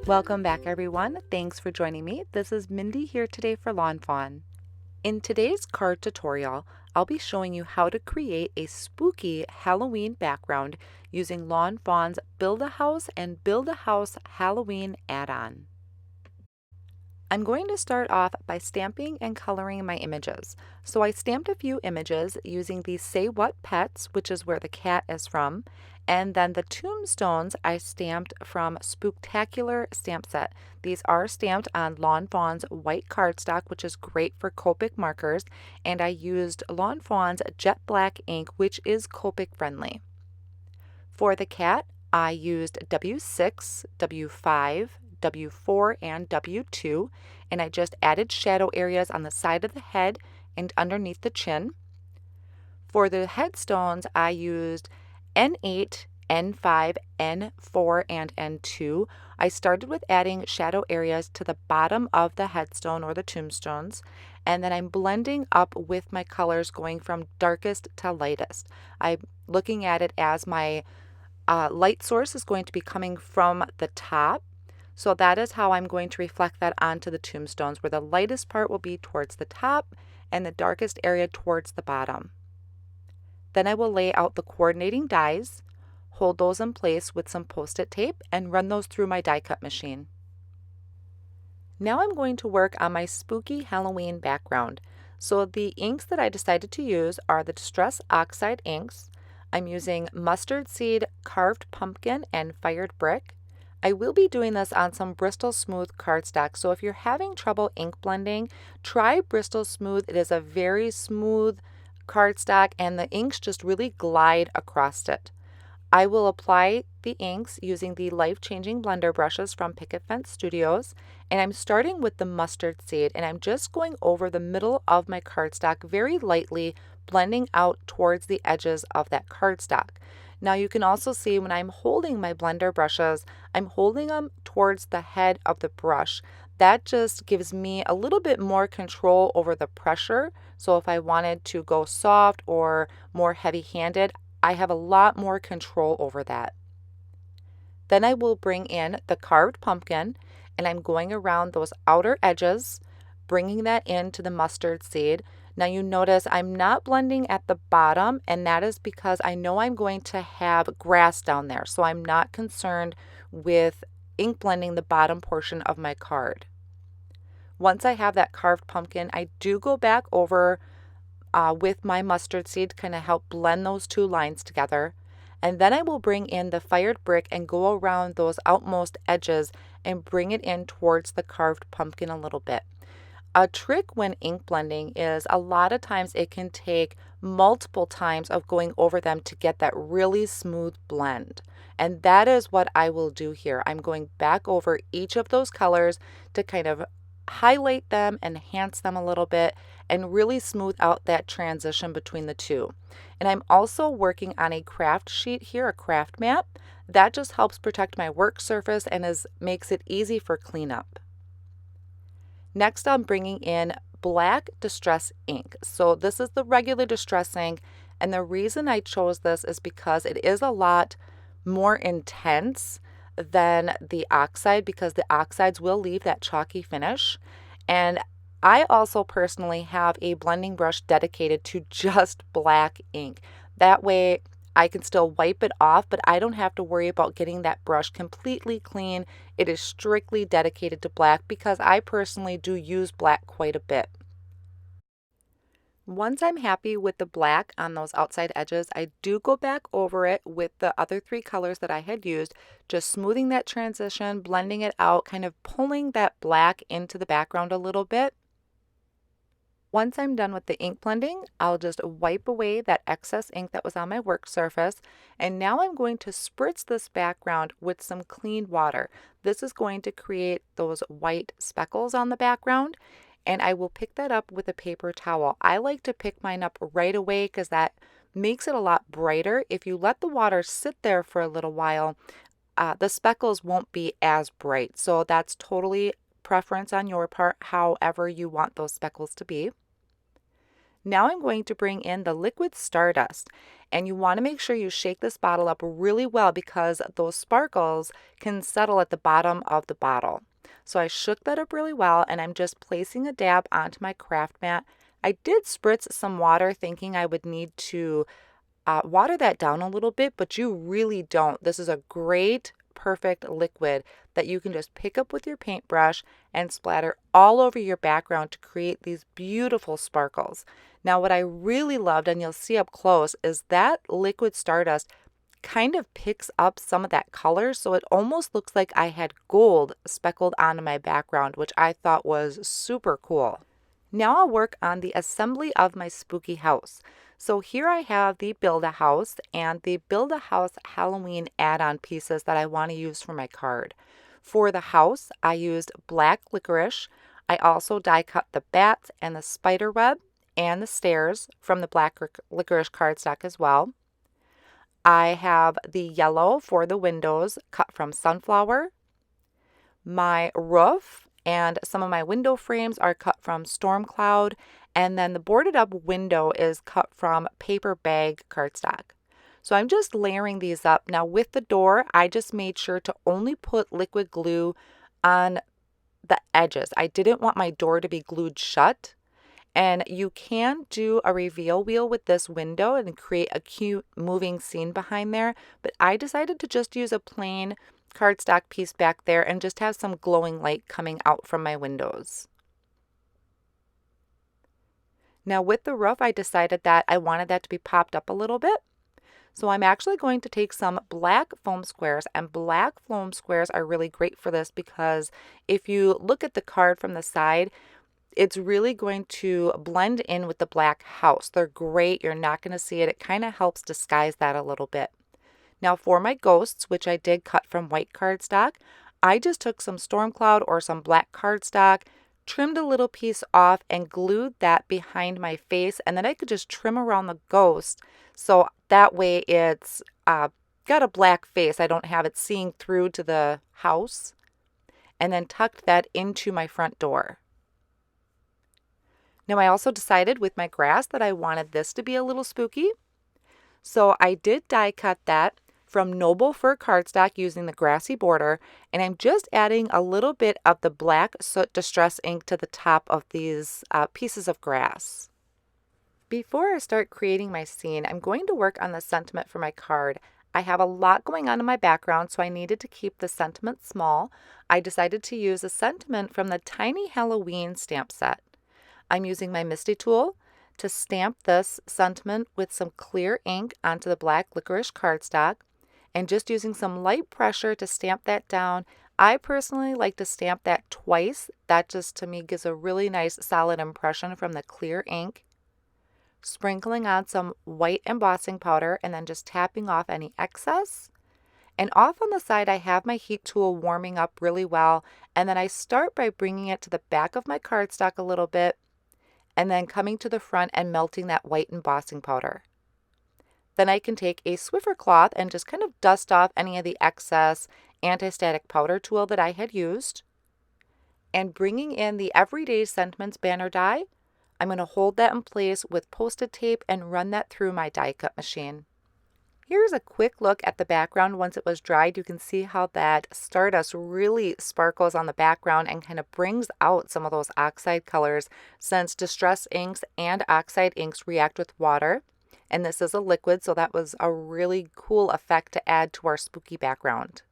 Welcome back, everyone. Thanks for joining me. This is Mindy here today for Lawn Fawn. In today's card tutorial, I'll be showing you how to create a spooky Halloween background using Lawn Fawn's Build-A-House and Build-A-House Halloween add-on. I'm going to start off by stamping and coloring my images. So I stamped a few images using the Say What Pets, which is where the cat is from, and then the tombstones I stamped from Spooktacular stamp set. These are stamped on Lawn Fawn's white cardstock, which is great for Copic markers, and I used Lawn Fawn's jet black ink, which is Copic friendly. For the cat, I used W6, W5, W4, and W2, and I just added shadow areas on the side of the head and underneath the chin. For the headstones, I used N8, N5, N4, and N2. I started with adding shadow areas to the bottom of the headstone or the tombstones, and then I'm blending up with my colors going from darkest to lightest. I'm looking at it as my light source is going to be coming from the top. So that is how I'm going to reflect that onto the tombstones, where the lightest part will be towards the top and the darkest area towards the bottom. Then I will lay out the coordinating dies, hold those in place with some Post-it tape, and run those through my die cut machine. Now I'm going to work on my spooky Halloween background. So the inks that I decided to use are the Distress Oxide inks. I'm using Mustard Seed, Carved Pumpkin, and Fired Brick. I will be doing this on some Bristol Smooth cardstock, so if you're having trouble ink blending, try Bristol Smooth. It is a very smooth cardstock and the inks just really glide across it. I will apply the inks using the life-changing blender brushes from Picket Studios, and I'm starting with the Mustard Seed, and I'm just going over the middle of my cardstock very lightly, blending out towards the edges of that cardstock. Now you can also see when I'm holding my blender brushes, I'm holding them towards the head of the brush. That just gives me a little bit more control over the pressure. So if I wanted to go soft or more heavy-handed, I have a lot more control over that. Then I will bring in the carved pumpkin, and I'm going around those outer edges, bringing that into the mustard seed. Now you notice I'm not blending at the bottom, and that is because I know I'm going to have grass down there, so I'm not concerned with ink blending the bottom portion of my card. Once I have that carved pumpkin, I do go back over with my mustard seed to kind of help blend those two lines together. And then I will bring in the fired brick and go around those outmost edges and bring it in towards the carved pumpkin a little bit. A trick when ink blending is a lot of times it can take multiple times of going over them to get that really smooth blend. And that is what I will do here. I'm going back over each of those colors to kind of highlight them, enhance them a little bit, and really smooth out that transition between the two. And I'm also working on a craft sheet here, a craft mat. That just helps protect my work surface and makes it easy for cleanup. Next, I'm bringing in black distress ink. So this is the regular distress ink, and the reason I chose this is because it is a lot more intense than the oxide, because the oxides will leave that chalky finish. And I also personally have a blending brush dedicated to just black ink. That way I can still wipe it off, but I don't have to worry about getting that brush completely clean. It is strictly dedicated to black because I personally do use black quite a bit. Once I'm happy with the black on those outside edges, I do go back over it with the other three colors that I had used, just smoothing that transition, blending it out, kind of pulling that black into the background a little bit. Once I'm done with the ink blending, I'll just wipe away that excess ink that was on my work surface, and now I'm going to spritz this background with some clean water. This is going to create those white speckles on the background, and I will pick that up with a paper towel. I like to pick mine up right away because that makes it a lot brighter. If you let the water sit there for a little while, the speckles won't be as bright. So that's totally preference on your part, however you want those speckles to be. Now I'm going to bring in the liquid stardust, And you want to make sure you shake this bottle up really well because those sparkles can settle at the bottom of the bottle. So I shook that up really well, and I'm just placing a dab onto my craft mat. I did spritz some water thinking I would need to water that down a little bit, but you really don't. This is a great, perfect liquid that you can just pick up with your paintbrush and splatter all over your background to create these beautiful sparkles. Now, what I really loved, and you'll see up close, is that liquid stardust kind of picks up some of that color, so it almost looks like I had gold speckled onto my background, which I thought was super cool. Now I'll work on the assembly of my spooky house. So here I have the Build-A-House and the Build-A-House Halloween add-on pieces that I want to use for my card. For the house, I used black licorice. I also die cut the bats and the spider web and the stairs from the black licorice cardstock as well. I have the yellow for the windows cut from sunflower. My roof and some of my window frames are cut from storm cloud, and then the boarded up window is cut from paper bag cardstock. So I'm just layering these up. Now with the door, I just made sure to only put liquid glue on the edges. I didn't want my door to be glued shut. And you can do a reveal wheel with this window and create a cute moving scene behind there, but I decided to just use a plain cardstock piece back there and just have some glowing light coming out from my windows. Now with the roof, I decided that I wanted that to be popped up a little bit. So I'm actually going to take some black foam squares, and black foam squares are really great for this because if you look at the card from the side, it's really going to blend in with the black house. They're great. You're not going to see it. It kind of helps disguise that a little bit. Now for my ghosts, which I did cut from white cardstock, I just took some storm cloud or some black cardstock, trimmed a little piece off and glued that behind my face, and then I could just trim around the ghost so that way it's got a black face. I don't have it seeing through to the house, and then tucked that into my front door. Now I also decided with my grass that I wanted this to be a little spooky. So I did die cut that from Noble Fir Cardstock using the Grassy border, and I'm just adding a little bit of the black soot distress ink to the top of these pieces of grass. Before I start creating my scene, I'm going to work on the sentiment for my card. I have a lot going on in my background, so I needed to keep the sentiment small. I decided to use a sentiment from the Tiny Halloween stamp set. I'm using my MISTI tool to stamp this sentiment with some clear ink onto the black licorice cardstock, and just using some light pressure to stamp that down. I personally like to stamp that twice. That just to me gives a really nice solid impression from the clear ink. Sprinkling on some white embossing powder and then just tapping off any excess. And off on the side, I have my heat tool warming up really well, and then I start by bringing it to the back of my cardstock a little bit, and then coming to the front and melting that white embossing powder. Then I can take a Swiffer cloth and just kind of dust off any of the excess anti-static powder tool that I had used. And bringing in the Everyday Sentiments banner die, I'm going to hold that in place with Post-it tape and run that through my die cut machine. Here's a quick look at the background once it was dried. You can see how that stardust really sparkles on the background and kind of brings out some of those oxide colors, since distress inks and oxide inks react with water. And this is a liquid, so that was a really cool effect to add to our spooky background.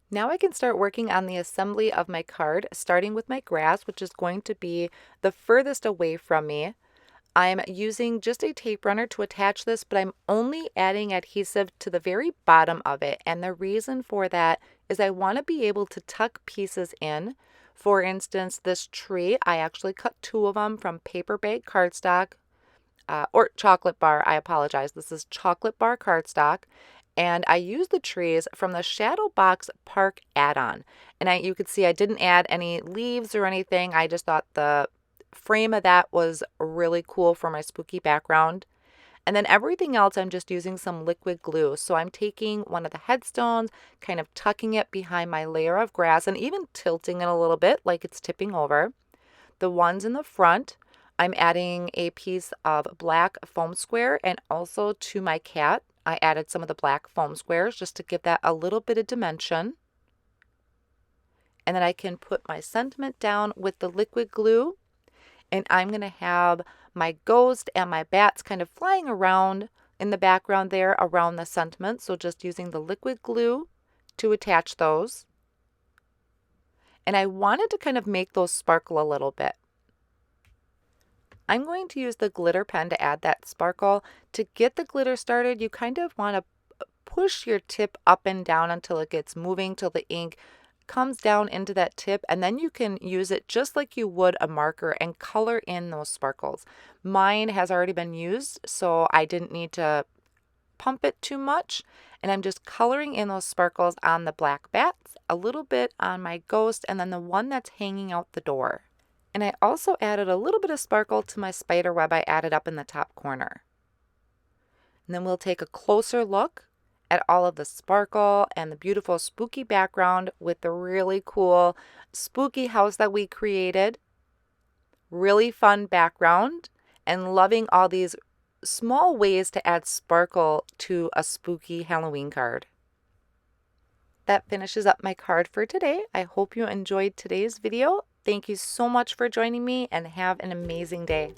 Now I can start working on the assembly of my card, starting with my grass, which is going to be the furthest away from me. I'm using just a tape runner to attach this, but I'm only adding adhesive to the very bottom of it. And the reason for that is I want to be able to tuck pieces in. For instance, this tree, I actually cut 2 of them from paper bag cardstock, or chocolate bar, I apologize. This is chocolate bar cardstock. And I used the trees from the Shadow Box Park add-on. And you could see I didn't add any leaves or anything. I just thought the frame of that was really cool for my spooky background. And then everything else, I'm just using some liquid glue. So I'm taking one of the headstones, kind of tucking it behind my layer of grass and even tilting it a little bit like it's tipping over. The ones in the front, I'm adding a piece of black foam square, and also to my cat, I added some of the black foam squares just to give that a little bit of dimension. And then I can put my sentiment down with the liquid glue, and I'm going to have my ghost and my bats kind of flying around in the background there around the sentiment. So just using the liquid glue to attach those. And I wanted to kind of make those sparkle a little bit. I'm going to use the glitter pen to add that sparkle. To get the glitter started, you kind of want to push your tip up and down until it gets moving, till the ink comes down into that tip, and then you can use it just like you would a marker and color in those sparkles. Mine has already been used, so I didn't need to pump it too much, and I'm just coloring in those sparkles on the black bats, a little bit on my ghost, and then the one that's hanging out the door. And I also added a little bit of sparkle to my spider web I added up in the top corner. And then we'll take a closer look at all of the sparkle and the beautiful spooky background with the really cool spooky house that we created. Really fun background, and loving all these small ways to add sparkle to a spooky Halloween card. That finishes up my card for today. I hope you enjoyed today's video. Thank you so much for joining me, and have an amazing day.